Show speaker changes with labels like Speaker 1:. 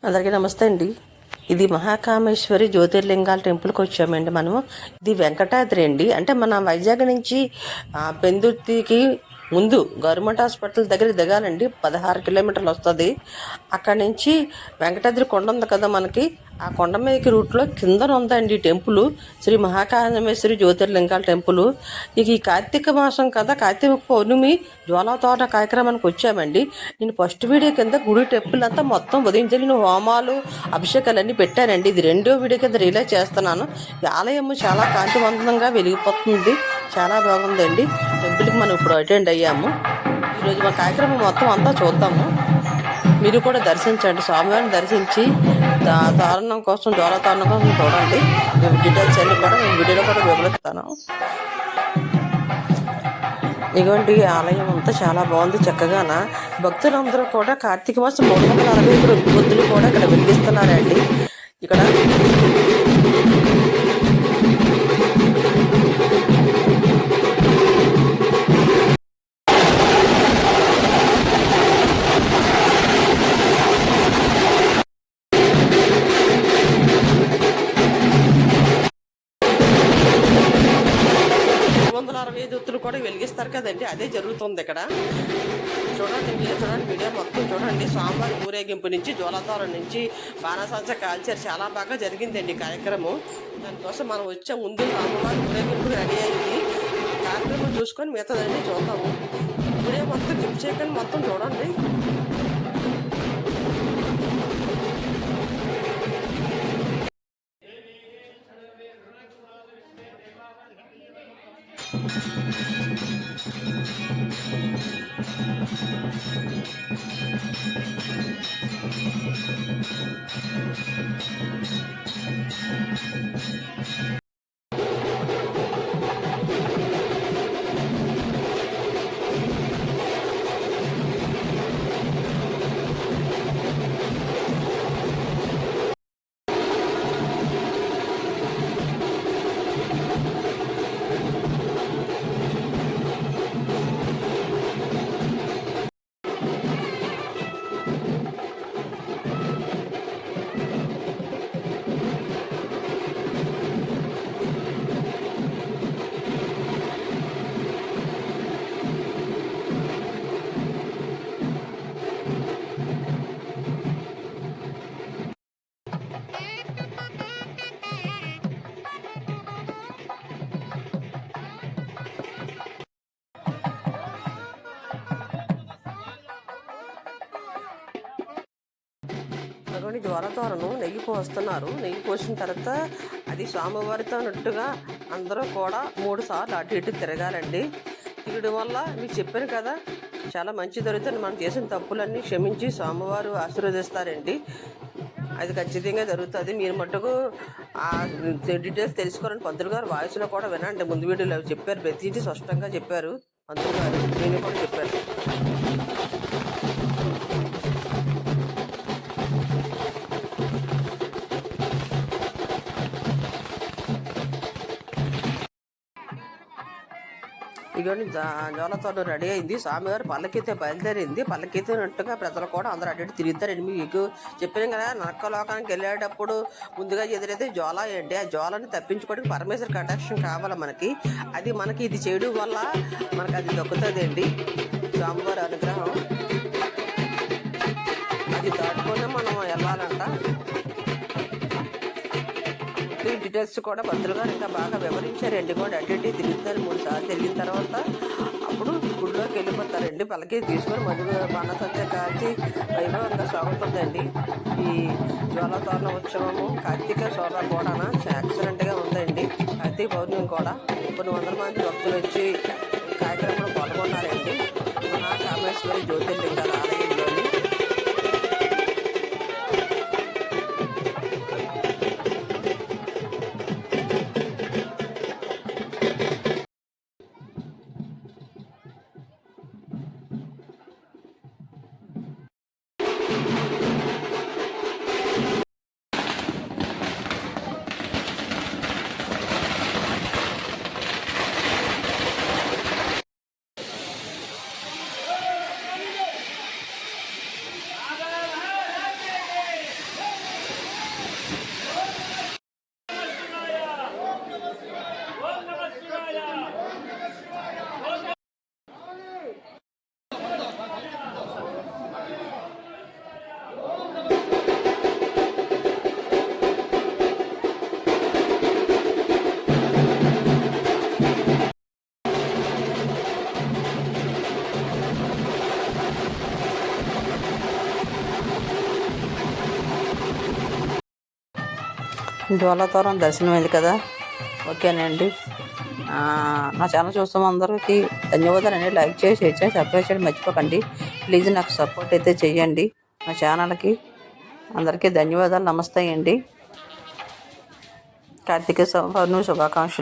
Speaker 1: అందరికీ నమస్తే అండి. ఇది మహాకామేశ్వరి జ్యోతిర్లింగాల టెంపుల్కి వచ్చామండి మనము. ఇది వెంకటాద్రి అండి. అంటే మన వైజాగ్ నుంచి పెందుర్తికి ముందు గవర్నమెంట్ హాస్పిటల్ దగ్గర దిగాలండి. 16 కిలోమీటర్లు వస్తుంది. అక్కడి నుంచి వెంకటాద్రి కొండ ఉంది కదా మనకి, ఆ కొండ మీదకి రూట్లో కిందన ఉందండి టెంపుల్. శ్రీ మహాకామేశ్వరి జ్యోతిర్లింగాల టెంపుల్. ఇక ఈ కార్తీక మాసం కదా, కార్తీక పౌర్ణమి జ్వాలాతోరణ కార్యక్రమానికి వచ్చామండి. నేను ఫస్ట్ వీడియో కింద గుడి టెంపుల్ అంతా మొత్తం ఉదయం జరిగిన హోమాలు అభిషేకాలన్నీ పెట్టానండి. ఇది రెండో వీడియో కింద రిలీజ్ చేస్తున్నాను. ఈ ఆలయం చాలా కాంతివంతంగా వెలిగిపోతుంది, చాలా బాగుందండి. టెంపుల్కి మనం ఇప్పుడు అటెండ్ అయ్యాము. ఈరోజు మా కార్యక్రమం మొత్తం అంతా చూద్దాము. మీరు కూడా దర్శించండి, స్వామివారిని దర్శించి తారణం కోసం జ్వాలాతోరణం కోసం చూడండి. డీటెయిల్స్ అన్నీ కూడా నేను వీడియోలో కూడా వివరిస్తాను. ఇటువంటి ఆలయం అంతా చాలా బాగుంది. చక్కగాన భక్తులందరూ కూడా కార్తీక మాసం 365 బుద్ధులు కూడా ఇక్కడ వెలిగిస్తున్నారండి. ఇక్కడ 365 ఒత్తులు కూడా వెలిగిస్తారు కదండి, అదే జరుగుతుంది ఇక్కడ. చూడండి, మీరు చూడండి, వీడియో మొత్తం చూడండి. స్వామివారి ఊరేగింపు నుంచి జ్వాలాతోరణం నుంచి బాణాసంచ కాల్చారు. చాలా బాగా జరిగిందండి కార్యక్రమం. దానికోసం మనం వచ్చే ముందు స్వామివారి ఊరేగింపు రెడీ అయింది. కార్యక్రమం చూసుకొని మిగతాదండి చూద్దాము. వీడియో మొత్తం జిప్ చేయకుండా మొత్తం చూడండి. అటువంటి జ్వాలాతోరణం నెయ్యి పోస్తున్నారు. నెయ్యి పోసిన తర్వాత అది స్వామివారితో అన్నట్టుగా అందరూ కూడా 3 సార్లు అటు ఇటు తిరగాలండి. తిరగడం వల్ల మీకు చెప్పాను కదా, చాలా మంచి జరుగుతుంది. మనం చేసిన తప్పులన్నీ క్షమించి స్వామివారు ఆశీర్వదిస్తారండి. అది ఖచ్చితంగా జరుగుతుంది. మీరు మట్టుకు ఆ డీటెయిల్స్ తెలుసుకోవాలని పంతులు గారు వాయిస్లో కూడా వినండి. ముందు వీడియోలో చెప్పారు, ప్రతిదీ స్పష్టంగా చెప్పారు పంతులు గారు. నేను కూడా చెప్పారు. ఇవన్నీ జ్వాలాతోరణం రెడీ అయింది. స్వామివారు పల్లకీతో బయలుదేరింది. పల్లకీతోనట్టుగా ప్రజలు కూడా అందరూ అటు ఇటు తిరుగుతారండి. మీకు చెప్పాను కదా, నరకలోకానికి వెళ్ళేటప్పుడు ముందుగా ఎదురైతే జ్వాల అండి. ఆ జ్వాలని తప్పించుకోవడానికి పరమేశ్వర కటాక్షం కావాలి మనకి. అది మనకి ఇది చేయడం వల్ల మనకు అది దక్కుతుంది అండి, స్వామివారి అనుగ్రహం. అది దాటుకునే మనం వెళ్ళాలంట. డీటెయిల్స్ కూడా భద్రుగా ఇంకా బాగా వివరించారండి. కూడా అటు ఇటు తిరుగుతారు. 3 సార్లు తిరిగిన తర్వాత అప్పుడు గుడిలోకి వెళ్ళిపోతారండి. పల్లకి తీసుకొని మధ్య బాణసంచ కాల్చి వైభవంగా సాగుతుందండి ఈ జ్వాలాతోరణ ఉత్సవము. కార్తీక శోభ కూడా ఎక్సలెంట్గా ఉందండి. కార్తీక పౌర్ణమి కూడా కొన్ని వందల మంది భక్తులు వచ్చి కార్యక్రమంలో పాల్గొన్నారండి. మహాకామేశ్వరి జ్యోతిర్లింగాల ఆలయంలోని
Speaker 2: జ్వాలాతోరణం దర్శనమైంది కదా. ఓకేనండి. నా ఛానల్ చూస్తున్న అందరికీ ధన్యవాదాలండి. లైక్ చేసి షేర్ చేసి సబ్స్క్రైబ్ చేయడం మర్చిపోకండి. ప్లీజ్ నాకు సపోర్ట్ అయితే చెయ్యండి నా ఛానల్కి. అందరికీ ధన్యవాదాలు. నమస్తే అండి. కార్తీక పౌర్ణమి శుభాకాంక్షలు.